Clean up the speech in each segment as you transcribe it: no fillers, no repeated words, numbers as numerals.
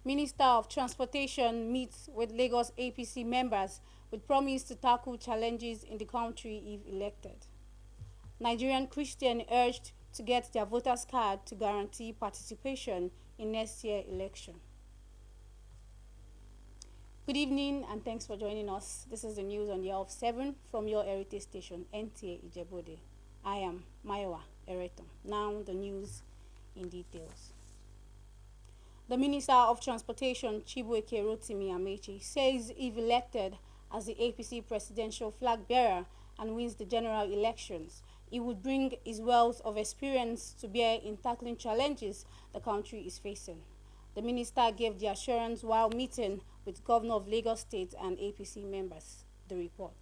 Minister of Transportation meets with Lagos APC members with promise to tackle challenges in the country if elected. Nigerian Christians urged to get their voters' card to guarantee participation in next year's election. Good evening and thanks for joining us. This is the news on the hour of 7 from your heritage station, NTA Ijebu. I am Mayowa Ereton. Now the news in details. The Minister of Transportation, Chibuike Rotimi Amechi, says if elected as the APC presidential flag bearer and wins the general elections, he would bring his wealth of experience to bear in tackling challenges the country is facing. The minister gave the assurance while meeting with Governor of Lagos State and APC members. The report.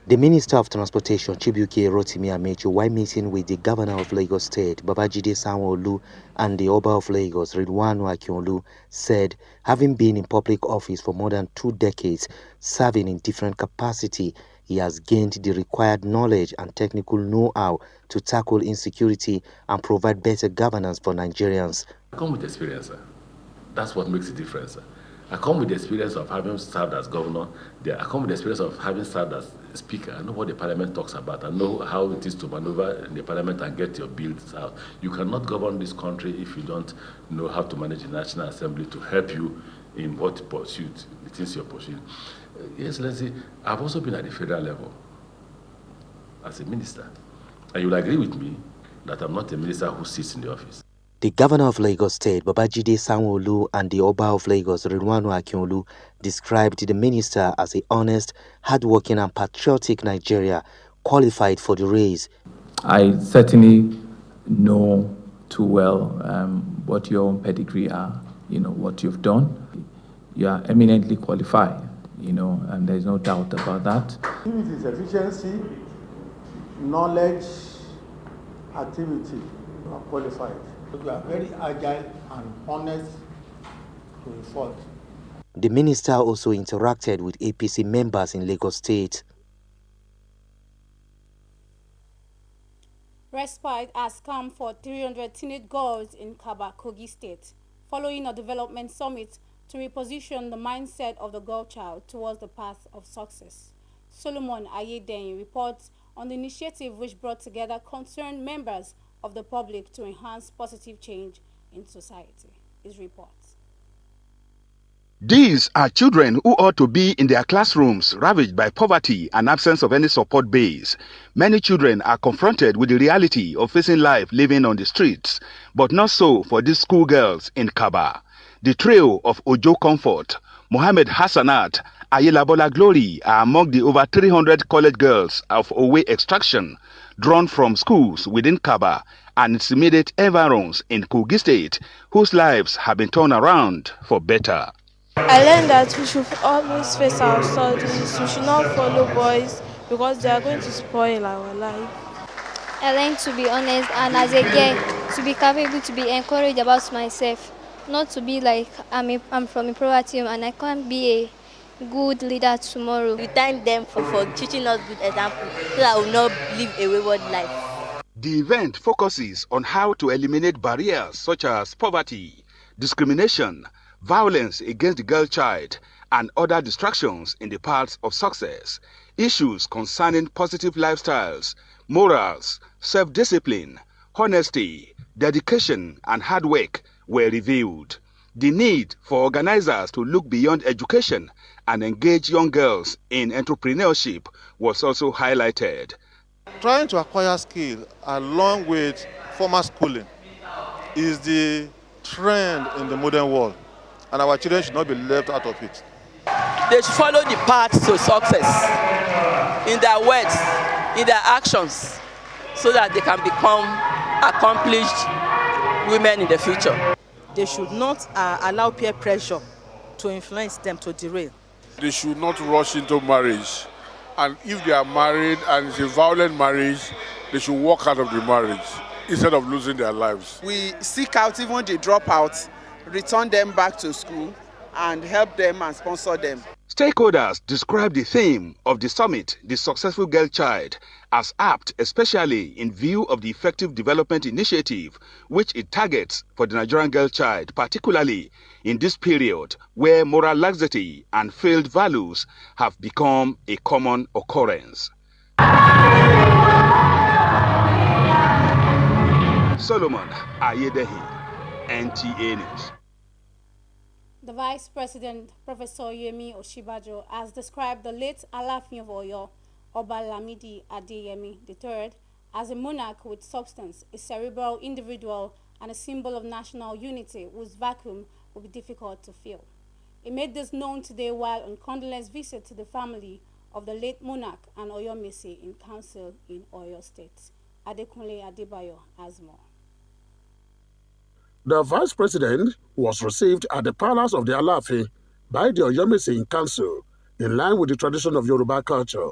The Minister of Transportation, Chibuike Rotimi Amechi, while meeting with the Governor of Lagos State, Babajide Sanwo-Olu, and the Oba of Lagos, Ridwanu Akinolu, said, having been in public office for more than 2 decades, serving in different capacity, he has gained the required knowledge and technical know-how to tackle insecurity and provide better governance for Nigerians. I come with experience, sir. That's what makes a difference, sir. I come with the experience of having served as governor. I come with the experience of having served as speaker. I know what the parliament talks about. I know how it is to maneuver in the parliament and get your bills out. You cannot govern this country if you don't know how to manage the National Assembly to help you in what pursuit it is your pursuit. Yes, let's see. I've also been at the federal level as a minister. And you'll agree with me that I'm not a minister who sits in the office. The Governor of Lagos State, Babajide Sanwo-Olu, and the Oba of Lagos, Ridwanu Akinolu, described the minister as a honest, hardworking and patriotic Nigeria qualified for the race. I certainly know too well what your own pedigree are, what you've done. You are eminently qualified, and there's no doubt about that. Activities, efficiency, knowledge, activity, you are qualified. You are very agile and honest to a fault. The minister also interacted with APC members in Lagos State. Respite has come for 300 teenage girls in Kaba, Kogi State, following a development summit to reposition the mindset of the girl child towards the path of success. Solomon Ayeden reports on the initiative which brought together concerned members of the public to enhance positive change in society. His report. These are children who ought to be in their classrooms, ravaged by poverty and absence of any support base. Many children are confronted with the reality of facing life living on the streets, but not so for these schoolgirls in Kaba. The trio of Ojo Comfort, Mohammed Hassanat, Ayelabola Glory are among the over 300 college girls of Owe extraction drawn from schools within Kaba and its immediate environs in Kogi State, whose lives have been turned around for better. I learned that we should always face our studies. We should not follow boys because they are going to spoil our life. I learned to be honest and as a girl to be capable to be encouraged about myself. Not to be like I'm from a poverty home and I can't be a good leader tomorrow. We thank them for teaching us good example so that we will not live a wayward life. The event focuses on how to eliminate barriers such as poverty, discrimination, violence against the girl child, and other distractions in the paths of success. Issues concerning positive lifestyles, morals, self-discipline, honesty, dedication, and hard work were revealed. The need for organizers to look beyond education and engage young girls in entrepreneurship was also highlighted. Trying to acquire skill along with formal schooling is the trend in the modern world, and our children should not be left out of it. They should follow the path to success in their words, in their actions, so that they can become accomplished women in the future. They should not allow peer pressure to influence them to derail. They should not rush into marriage. And if they are married and it's a violent marriage, they should walk out of the marriage instead of losing their lives. We seek out even the dropouts, return them back to school, and help them and sponsor them. Stakeholders describe the theme of the summit, the successful girl child, as apt, especially in view of the effective development initiative which it targets for the Nigerian girl child, particularly in this period where moral laxity and failed values have become a common occurrence. Solomon Ayedehi, NTA News. The Vice President, Professor Yemi Oshibajo, has described the late Alafin of Oyo, Oba Lamidi Adeyemi III, as a monarch with substance, a cerebral individual, and a symbol of national unity whose vacuum will be difficult to fill. He made this known today while on condolence visit to the family of the late monarch and Oyomesi in council in Oyo State. Adekunle Adebayo has more. The Vice President was received at the Palace of the Alaafin by the Oyomesi in Council, in line with the tradition of Yoruba culture.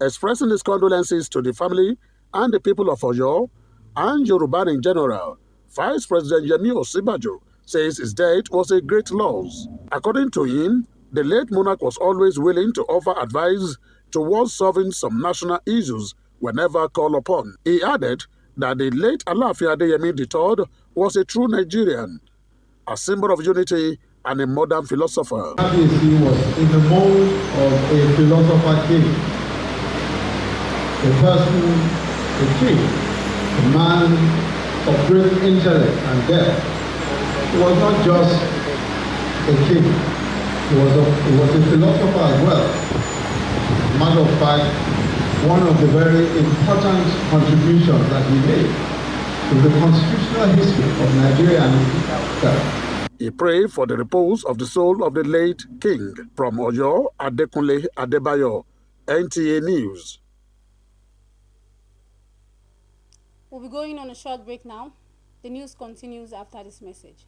Expressing his condolences to the family and the people of Oyo and Yoruba in general, Vice President Yemi Osibajo says his death was a great loss. According to him, the late monarch was always willing to offer advice towards solving some national issues whenever called upon. He added that the late Alaafin Adeyemi III was a true Nigerian, a symbol of unity and a modern philosopher. He was in the mold of a philosopher king, a person, a king, a man of great intellect and depth. He was not just a king, he was a philosopher as well. Matter of fact, one of the very important contributions that he made to the constitutional history of Nigeria and Africa. He prayed for the repose of the soul of the late king. From Oyo, Adekunle Adebayo, NTA News. We'll be going on a short break now. The news continues after this message.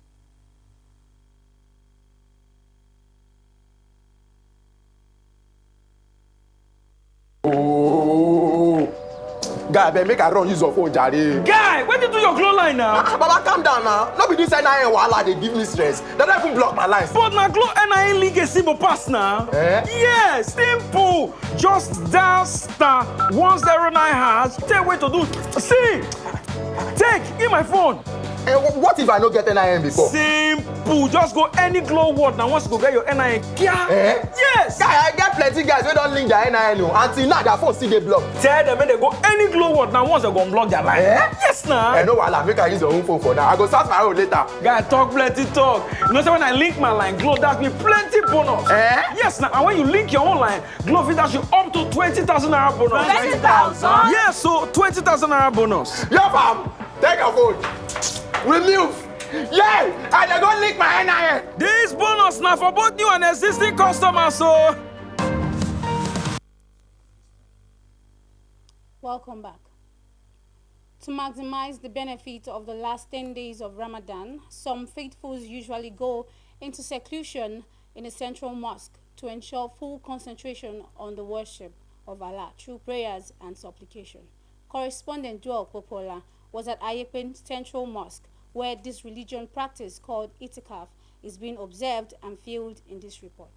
Guy, abeg make I run use your phone, jare. Guy, where did you do your glow line now? Baba, calm down now. No be this NIN wahala dey give me stress. They don't even block my lines. But na glow NIN link a simple pass now. Yes, simple. Just dial star 109 hash. Tell what to do. See, take in my phone. What if I no get NIN before? Simple. Just go any glow word now. Once you go get your NIN, yes. Guy, I get plenty guys wey don link their NIN until now their phone still dey block. Tell them when they go any glow word now. Once they go block their line. Yes, now. No wahala, make I use your own phone for now. I go start my own later. Guy, talk plenty talk. You know, so when I link my line, glow dash me plenty bonus. Yes, now. And when you link your own line, glow fit dash you up to 20,000 naira bonus. 20,000? Yes, so 20,000 naira bonus. Yeah, fam. Take your phone. Remove. Yeah, I dey go link my NIN. This bonus now for both new and existing customers, so. Welcome back. To maximize the benefit of the last 10 days of Ramadan, some faithfuls usually go into seclusion in a central mosque to ensure full concentration on the worship of Allah through prayers and supplication. Correspondent Joel Popola was at Ayepen Central Mosque, where this religion practice called itikaf is being observed and filmed in this report.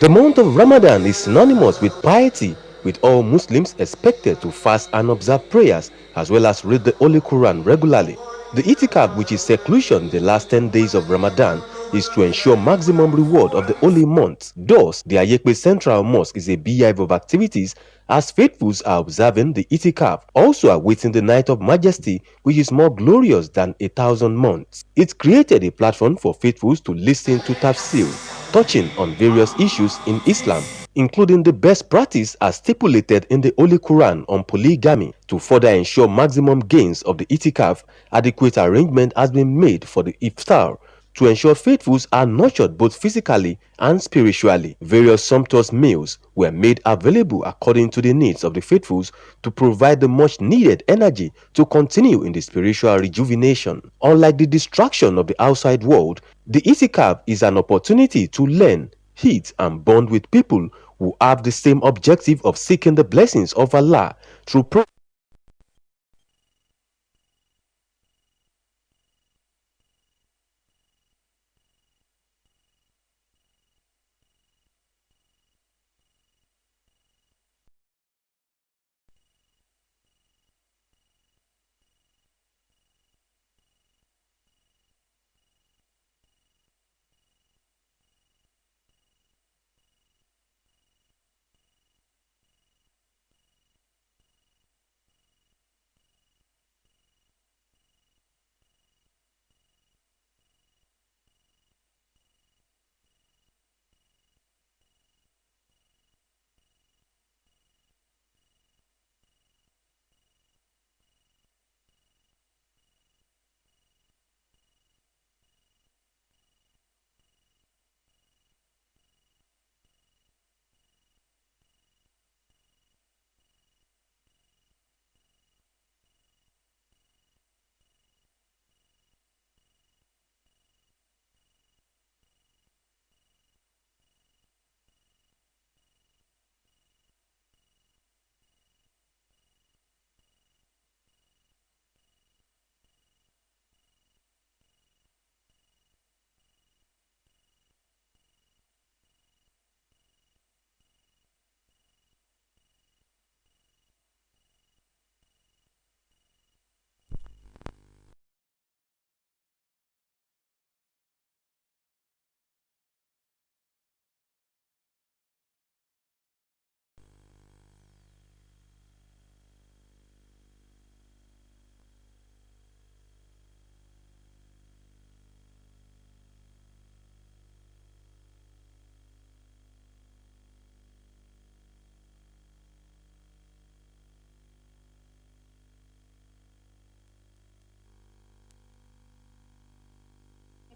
The month of Ramadan is synonymous with piety, with all Muslims expected to fast and observe prayers, as well as read the Holy Quran regularly. The itikaf, which is seclusion the last 10 days of Ramadan, is to ensure maximum reward of the holy month. Thus, the Ayekpe Central Mosque is a beehive of activities as faithfuls are observing the itikaf, also awaiting the night of majesty, which is more glorious than 1,000 months. It created a platform for faithfuls to listen to tafsir, touching on various issues in Islam, including the best practice as stipulated in the Holy Quran on polygamy. To further ensure maximum gains of the itikaf, adequate arrangement has been made for the iftar to ensure faithfuls are nurtured both physically and spiritually. Various sumptuous meals were made available according to the needs of the faithfuls to provide the much needed energy to continue in the spiritual rejuvenation. Unlike the distraction of the outside world, the itikaf is an opportunity to learn, eat, and bond with people who have the same objective of seeking the blessings of Allah through prayer.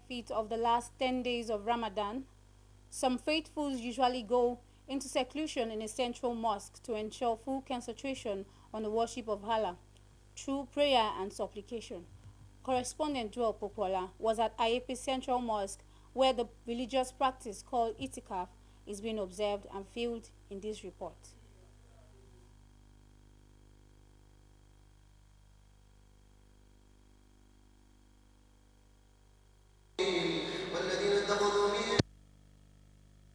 benefit of the last 10 days of Ramadan, some faithfuls usually go into seclusion in a central mosque to ensure full concentration on the worship of Allah through prayer and supplication. Correspondent Joel Popola was at Ijebu Central Mosque, where the religious practice called itikaf is being observed, and filled in this report.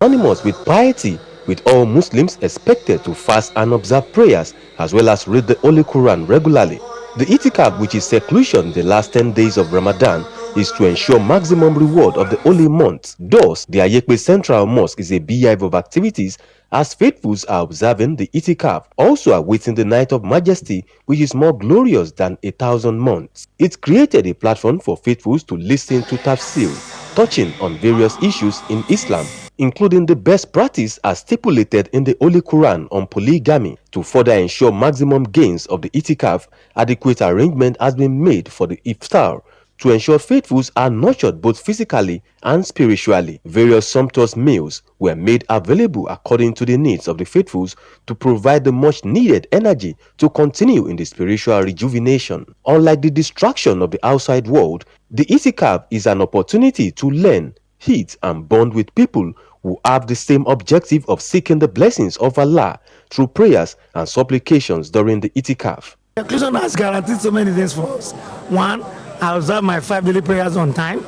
Synonymous with piety, with all Muslims expected to fast and observe prayers as well as read the Holy Quran regularly. The itikaf, which is seclusion the last 10 days of Ramadan, is to ensure maximum reward of the holy month. Thus, the Ayekpe Central Mosque is a beehive of activities as faithfuls are observing the itikaf, also awaiting the night of majesty, which is more glorious than 1,000 months. It created a platform for faithfuls to listen to tafsir, touching on various issues in Islam, including the best practice as stipulated in the Holy Quran on polygamy. To further ensure maximum gains of the itikaf, adequate arrangement has been made for the iftar to ensure faithfuls are nurtured both physically and spiritually. Various sumptuous meals were made available according to the needs of the faithfuls to provide the much needed energy to continue in the spiritual rejuvenation. Unlike the distraction of the outside world, the itikaf is an opportunity to learn, eat and bond with people who have the same objective of seeking the blessings of Allah through prayers and supplications during the itikaf. Seclusion has guaranteed so many things for us. One, I observe my 5 daily prayers on time.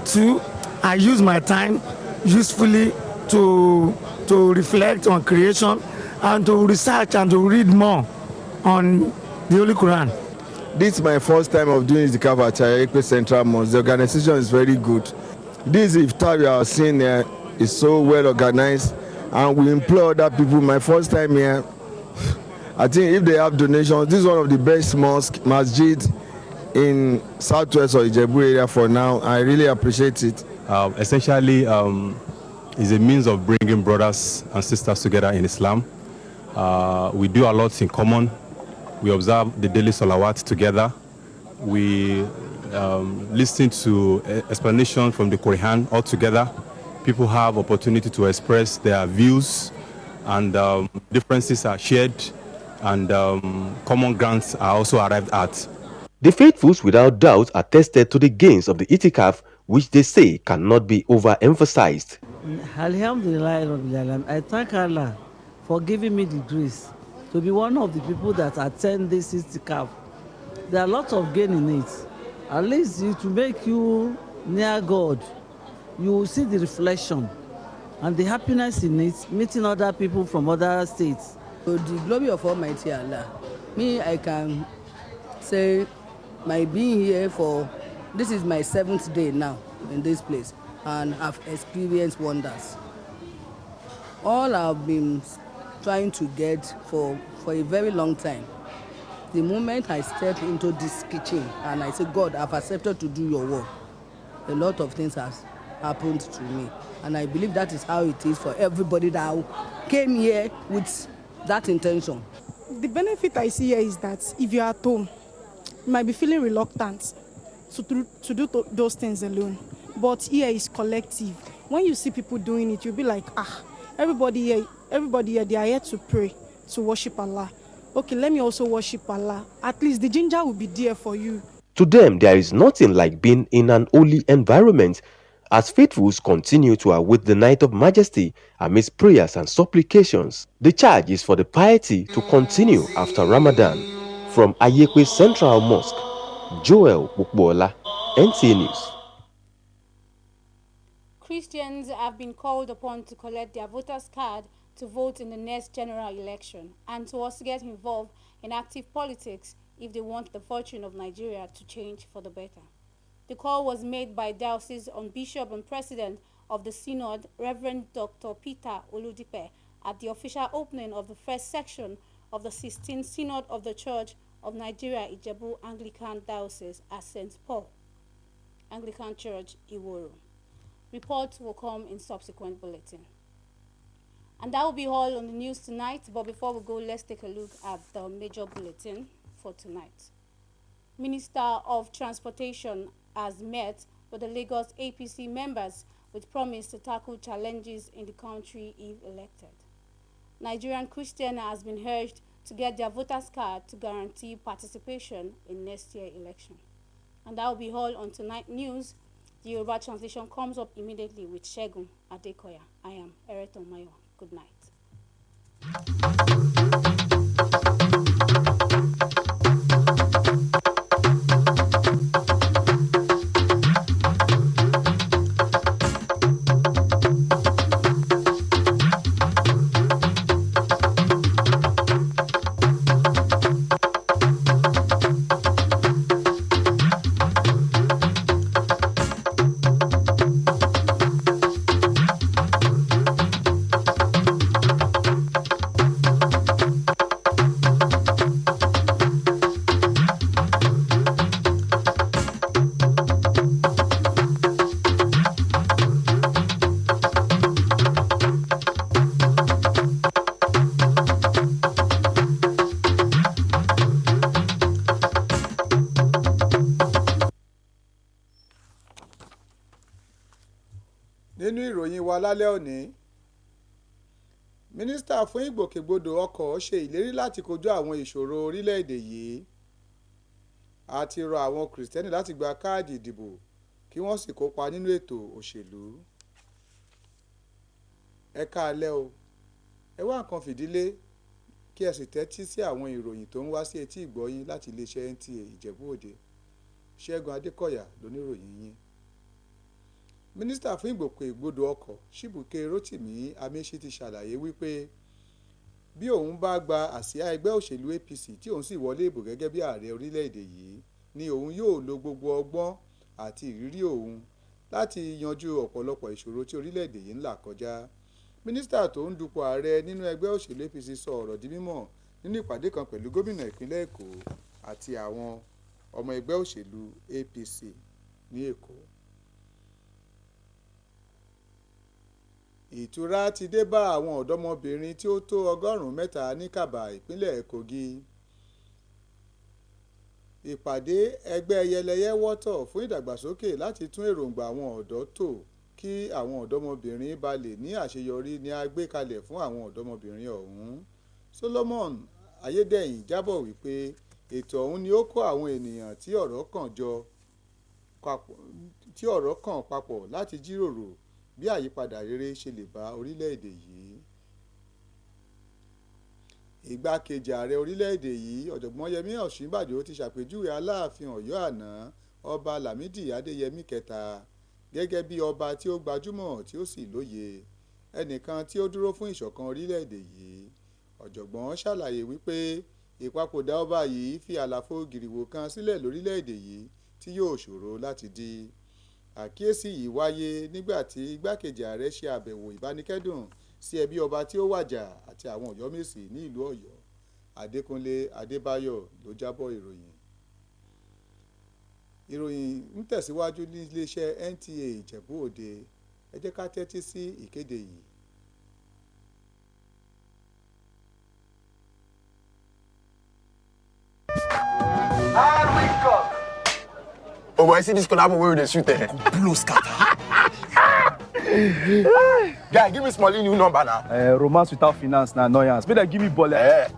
Two, I use my time usefully to reflect on creation and to research and to read more on the Holy Quran. This is my first time of doing the cover at Ijebu Central Mosque. The organization is very good. This iftar we are seeing here is so well organized, and we implore other people. My first time here, I think if they have donations, this is one of the best masjid in southwest or Ijebu area for now. I really appreciate it. Essentially, is a means of bringing brothers and sisters together in Islam. We do a lot in common. We observe the daily salawat together. We listen to explanation from the Quran all together. People have opportunity to express their views, and differences are shared, and common grounds are also arrived at. The faithfuls without doubt attested to the gains of the itikaf, which they say cannot be overemphasized. Alhamdulillah, I thank Allah for giving me the grace to be one of the people that attend this itikaf. There are lots of gain in it. At least it will make you near God. You will see the reflection and the happiness in it, meeting other people from other states. To the glory of Almighty Allah, I can say my being here this is my 7th day now in this place, and I've experienced wonders. All I've been trying to get for a very long time. The moment I step into this kitchen and I say, God, I've accepted to do your work, a lot of things have happened to me. And I believe that is how it is for everybody that came here with that intention. The benefit I see here is that if you're at home, you might be feeling reluctant to do those things alone. But here is collective. When you see people doing it, you'll be like, everybody here, they are here to pray, to worship Allah. Okay, let me also worship Allah. At least the ginger will be there for you. To them, there is nothing like being in an holy environment, as faithfuls continue to await the night of majesty amidst prayers and supplications. The charge is for the piety to continue after Ramadan. From Ayekwe Central Mosque, Joel Bukbola, NTA News. Christians have been called upon to collect their voters' card to vote in the next general election, and to also get involved in active politics if they want the fortune of Nigeria to change for the better. The call was made by Diocese Bishop and President of the Synod, Reverend Dr. Peter Oludipe, at the official opening of the first section of the 16th Synod of the Church of Nigeria Ijebu Anglican Diocese at St. Paul Anglican Church, Iworo. Reports will come in subsequent bulletin. And that will be all on the news tonight. But before we go, let's take a look at the major bulletin for tonight. Minister of Transportation has met with the Lagos APC members with promise to tackle challenges in the country if elected. Nigerian Christians has been urged to get their voters' card to guarantee participation in next year's election. And that will be all on tonight's news. The Yoruba translation comes up immediately with Segun Adekoya. I am Ereton Mayo. Good night. Nínú ìròyìn wa lálẹ́ òní, mínísítà fún ìgbòkègbodò ọkọ̀ ṣe ìlérí láti kojú àwọn ìṣòro orílẹ̀-èdè yìí. A ti rọ àwọn kìrìsìtẹ́nì láti gba káàdì ìdìbò kí wọ́n sì kópa nínú ètò òṣèlú. Ẹ káalẹ́ o, ẹ wá nǹkan fìdílé kí ẹ sì tẹ́tí sí àwọn ìròyìn tó ń wá sí etí ìgbọ́yín láti iléeṣẹ́ NTA Ìjẹ̀bú Òde. Ṣẹ́gun Adékọ̀yà lóníròyìn yín. Mínísítà fún ìgbòkègbodò ọkọ̀ Chibuike Rotimi Amechi ti ṣàlàyé wípé bí òun bá gba àsíá ẹgbẹ́ òṣèlú APC tí òun sì wọlé ìbò gẹ́gẹ́ bí ààrẹ orílẹ̀-èdè yìí ni òun yóò lo gbogbo ọgbọ́n àti ìrírí òun láti yanjú ọ̀pọ̀lọpọ̀ ìṣòro tí orílẹ̀-èdè yìí ń là kọjá. Mínísítà tó ń dupò ààrẹ nínú ẹgbẹ́ òṣèlú APC sọ ọ̀rọ̀ di mímọ̀ nínú ìpàdé kan pẹ̀lú gómìnà ìpínlẹ̀ Èkó àti àwọn ọmọ ẹgbẹ́ òṣèlú APC ní Èkó. Ìtura ti dé bá àwọn ọ̀dọ́mọbìnrin tí ó tó 103 ní Kàbà ìpínlẹ̀ Kogi. Ìpàdé ẹgbẹ́ ẹyẹlẹyẹ wọ́tọ̀ fún ìdàgbàsókè láti tún èròǹgbà àwọn ọ̀dọ́ tò kí àwọn ọ̀dọ́mọbìnrin bá lè ní àṣeyọrí ni a gbé kalẹ̀ fún àwọn ọ̀dọ́mọbìnrin ọ̀hún. Solomon Ayédèyìn jábọ̀ wípé ètò ọ̀hún ni ó kó àwọn ènìyàn tí ọ̀rọ̀ kàn papọ̀ láti jíròrò bí àyípadà rere ṣe lè bá orílẹ̀-èdè yìí. Igbákejì ààrẹ orílẹ̀-èdè yìí ọ̀jọ̀gbọ́n Yẹmí Ọ̀ṣínbàjò ti ṣàpèjúwe Aláàfin Ọ̀yọ́ àná Ọba Lámídì Adéyẹmí kẹta gẹ́gẹ́ bí ọba tí ó gbajúmọ̀ tí ó sì lóye, ẹnìkan tí ó dúró fún ìṣọ̀kan orílẹ̀-èdè yìí. Ọ̀jọ̀gbọ́n ṣàlàyé wípé ìpapòdà ọba yìí fi àlàfo gìrìwò kan sílẹ̀ lórílẹ̀-èdè yìí tí yóò ṣòro láti dí. Àkíyèsí yìí wáyé nígbà tí igbákejì ààrẹ ṣe àbẹ̀wò ìbánikẹ́dùn sí ẹbí ọba tí ó wàjà àti àwọn Ọ̀yọ́mèsì ní ìlú Ọ̀yọ́. Adékúnlé Adébáyọ̀ ló jábọ̀ ìròyìn. Ìròyìn ń tẹ̀síwájú ní iléeṣẹ́ NTA Ìjẹ̀bú Òde. Ẹ jẹ́ ká tẹ́tí sí ìkéde yìí. Oh boy, see this collabo where they shoot eh? Blue scatter. Guy, give me Smalley new number now. Romance without finance na annoyance. Better give me ball. Yeah,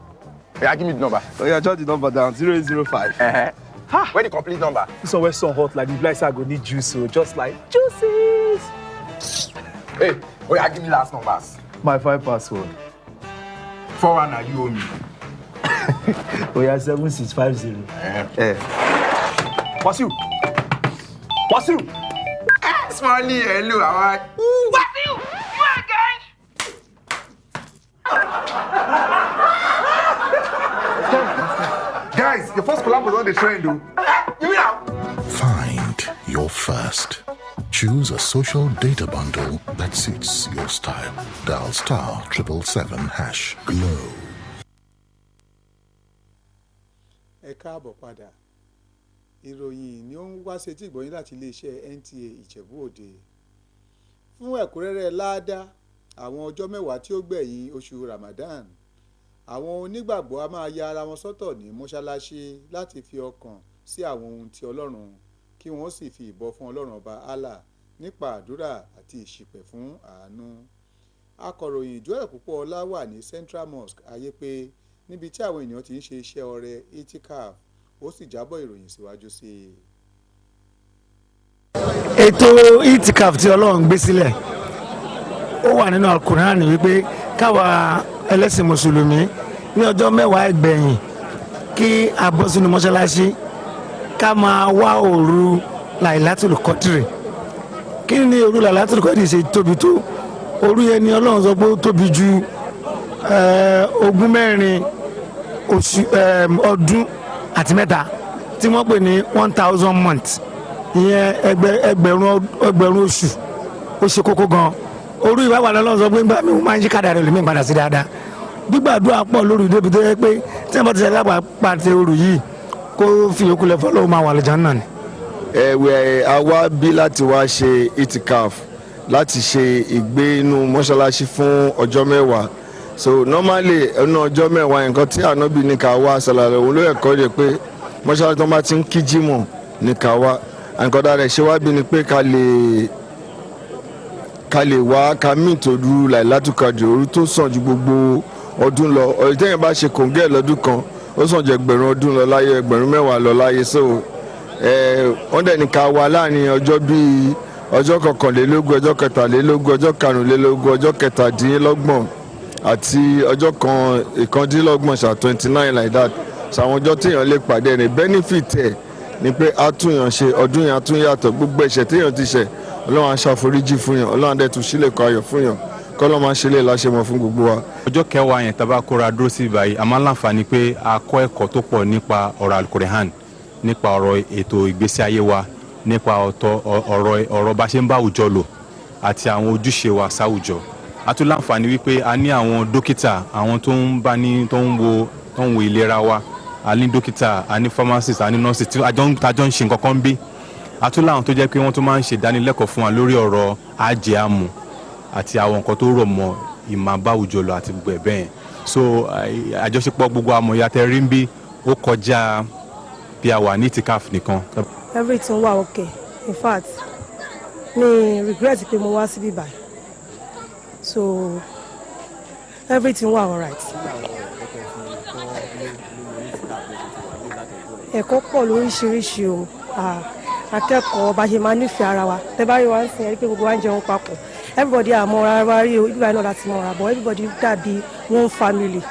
give me the number. Oh yeah, jot the number down. 005. Where the complete number? This one where so hot like the like I go need juice, so just like juices. Hey, oh yeah, give me last numbers. My 5 password. 41 na you owe me. Oh yeah, 7650. What's you? Smiley, hello, how are you? What's you? You again? Guys, the first collab was on the trend, though. Give me now. Find your first. Choose a social data bundle that suits your style. Dial *777# Glow. Ẹ káàbọ̀ padà. Ìròyìn ni ó ń wá sétí ìgbọ́yín láti iléeṣẹ́ NTA Ìjẹ̀bú Òde. Fún ẹ̀kúnrẹ́rẹ́ láàdá àwọn ọjọ́ mẹ́wàá tí ó gbẹ̀yìn oṣù Ramadan, àwọn onígbàgbọ́ a máa ya ara wọn sọ́tọ̀ ní mọ́ṣáláṣí láti fi ọkàn sí àwọn ohun tí Ọlọ́run kí wọ́n sì fi ìbọn fún Ọlọ́run ọba Allah nípa àdúrà àti ìṣìpẹ̀ fún àánú. Akọ̀ròyìn Joel Púpọ̀ọlá wà ní Central Mosque Ayépe níbi tí àwọn ènìyàn ti ń ṣe iṣẹ́ ọrẹ itikaf, ó sì jábọ̀ ìròyìn síwájú sí i. Ètò itikaf tí Ọlọ́run gbé sílẹ̀ ó wà nínú Al-Qur'an wípé káwa ẹlẹ́sìn mùsùlùmí ní ọjọ́ mẹ́wàá ìgbẹ̀yìn kí a bọ́ sínú mọ́ṣáláṣí ká máa wá òru Lailatul Qadri. Kí ni òru Lailatul Qadri ṣe tóbi tó? Òru yẹn ni Ọlọ́run sọ pé ó tóbi ju ogún mẹ́rin ọdún àti mẹ́ta tí wọ́n pè ní 1000 months, ìyẹn ẹgbẹ̀rún oṣù. Ó ṣe kókó gan. Òru ìwà wà lọ́lọ́run sọ pé nígbà mi ò máa ń yí kádà rẹ̀ lómi padà sí dáadáa. Gbígbàdúrà pọ̀ lóru débi tó yẹ pé tí wọ́n bá ti ṣe lápapàtẹ òru yìí kó fi yòókù lẹ̀ fọ́lọ́wọ́ máa wà lọ́jọ́ náà ni. Ẹ̀wẹ̀ àwa bí láti wá ṣe itikaf láti ṣe ìgbé inú mọ́ṣáláṣí fún ọjọ́ mẹ́wàá. So normally ẹnu ọjọ́ mẹ́wàá nǹkan tí ànábì ní ká wá ṣàlàyé òun ló ẹ̀kọ́ rẹ̀ pé mọ́ṣáláṣí tó bá ti ń kí jímọ̀ ní ká wá. Nǹkan dára ṣe wá bí ni pé ká lè wá ká mí ìtòdú Lailatul Qadri, òru tó sàn ju gbogbo ọdún lọ. Ọ̀rẹ́ tẹ́yìn bá ṣe kòǹgẹ́ lọ́dún kan ó sàn jẹ́ ẹgbẹ̀rún ọdún lọ láyé, ẹgbẹ̀rún mẹ́wàá lọ láyé. So wọ́n dẹ̀ ní ká wá láàrin ọjọ́ bíi ọjọ́ kọkànlélógún, ọjọ́ kẹtàlélógún, ọjọ́ karùnlélógún, ọjọ́ kẹtàdínlọ́gbọ̀n àti ọjọ́ ìkàndínlọ́gbọ̀n 29 like that. Sàwọn ọjọ́ téèyàn lè pàdé ní benefit ẹ̀ ni pé a tún yàn ṣe, ọdún yẹn a tún yàtọ̀, gbogbo ẹ̀ṣẹ̀ téèyàn ti ṣẹ̀ Ọlọ́run á ṣàforíjì fún yàn, Ọlọ́run á dẹ̀ tún ṣílẹ̀kùn ayọ̀ fún yàn, kọ́lọ́ máa ṣe lè láṣẹmọ̀ fún gbogbo wa. Ọjọ́ kẹwàá yẹn tá bá kóra dúró sí báyìí a máa ń láǹfààní pé a kọ́ ẹ̀kọ́ tó pọ̀ nípa ọ̀rọ̀ Al-Qur'an, nípa ọ̀rọ̀ ètò ìgbésí ayé wa, nípa ọ̀rọ̀ bá ṣe ń bá àwùjọ lò àti àwọn ojúṣe wa sáwùjọ. A tún láǹfààní wípé a ní àwọn dókítà, àwọn tó ń wo ìlera wa, a ní dókítà, a ní pharmacist, a ní nurse tí a jọ ń ṣe nǹkan kan bí. A tún láwọn tó jẹ́ pé wọ́n tún máa ń ṣe ìdánilẹ́kọ̀ọ́ fún wa lórí ọ̀rọ̀ ajé àmù àti àwọn nǹkan tó rọ̀ mọ́ ìmọ̀ bá àwùjọ lọ àti gbogbo ẹ̀ bẹ́ẹ̀. So àjọṣepọ̀ gbogbo amọ̀ya tẹ́ rí ń bí ó kọjá bí a wà ní itikaf nìkan. Everything wà okay. In fact mi regret pé mo wá síbí báyìí, so everything wà alright. Ẹ̀kọ́ pọ̀ lóríṣiríṣi o, akẹ́kọ̀ọ́ bá ṣe máa nífẹ̀ẹ́ ara wa. Tẹ́ bá rí wa ń sìn ẹ́ pé gbogbo wa ń jẹun papọ̀, everybody àmọ́ra wa rí o, ibi báyìí náà láti mọ́ra bọ̀, everybody dàbí one family.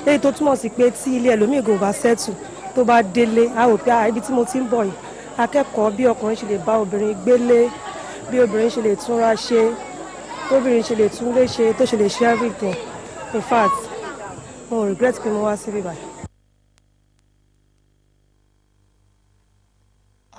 Léyìí tó túmọ̀ sí pé tí ilé ẹlòmíì gò bá settle tó bá délé a rò pé ibi tí mo ti ń bọ̀ yìí, akẹ́kọ̀ọ́ bí ọkùnrin ṣe lè bá obìnrin gbélé, bí obìnrin ṣe lè túnra ṣe, tóbìnrin ṣe lè túnlé ṣe, tó ṣe lè ṣe everything. In fact mo regret pé mo wá síbí báyìí.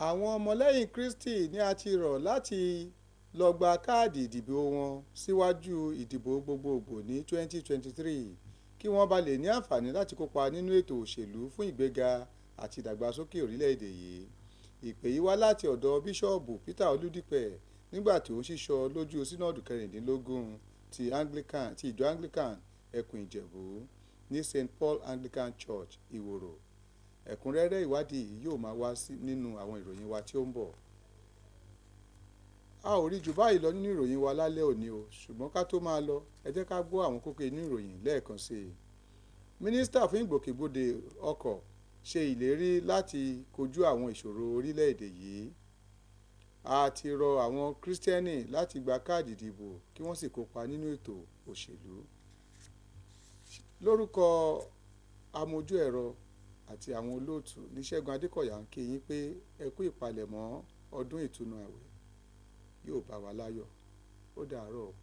Àwọn ọmọlẹ́yìn Kristi ní a ti rọ̀ láti lọ gba káàdì ìdìbò wọn síwájú ìdìbò gbogbogbò ní 2023 kí wọ́n bá lè ní àǹfààní láti kópa nínú ètò òṣèlú fún ìgbéga àti ìdàgbàsókè orílẹ̀-èdè yìí. Ìpè yìí wá láti ọ̀dọ̀ Bíṣọ́ọ̀bù Peter Olúdípẹ̀ nígbà tí ó ń ṣíṣọ lójú sínọ́ọ̀dù 16 ti ìjọ Anglican ẹkùn Ìjẹ̀bú ní St Paul Anglican Church Ìwòrò. Ẹ̀kúnrẹ́rẹ́ ìwádìí yìí yóò máa wá nínú àwọn ìròyìn wa tí ó ń bọ̀. A ò rí jù báyìí lọ nínú ìròyìn wa lálẹ́ òní o, ṣùgbọ́n ká tó máa lọ ẹ jẹ́ ká gbọ́ àwọn kókó inú ìròyìn lẹ́ẹ̀kan sí i. Mínísítà fún ìgbòkègbodò ọkọ̀ ṣe ìlérí láti kojú àwọn ìṣòro orílẹ̀-èdè yìí. A ti rọ àwọn Kírísítẹ́nì láti gba káàdì ìdìbò kí wọ́n sì kópa nínú ètò òṣèlú. Lórúkọ amójú ẹ̀rọ àti àwọn olóòtú ní Ṣẹ́gun Adékọ̀yà ń kí yín pé ẹ kú ìpalẹ̀mọ́ ọdún ìtúnu àwẹ̀ yóò bá wa láyọ̀. Ó dàárọ̀ o.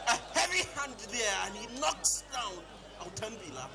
A heavy hand there and he knocks down Autanvila.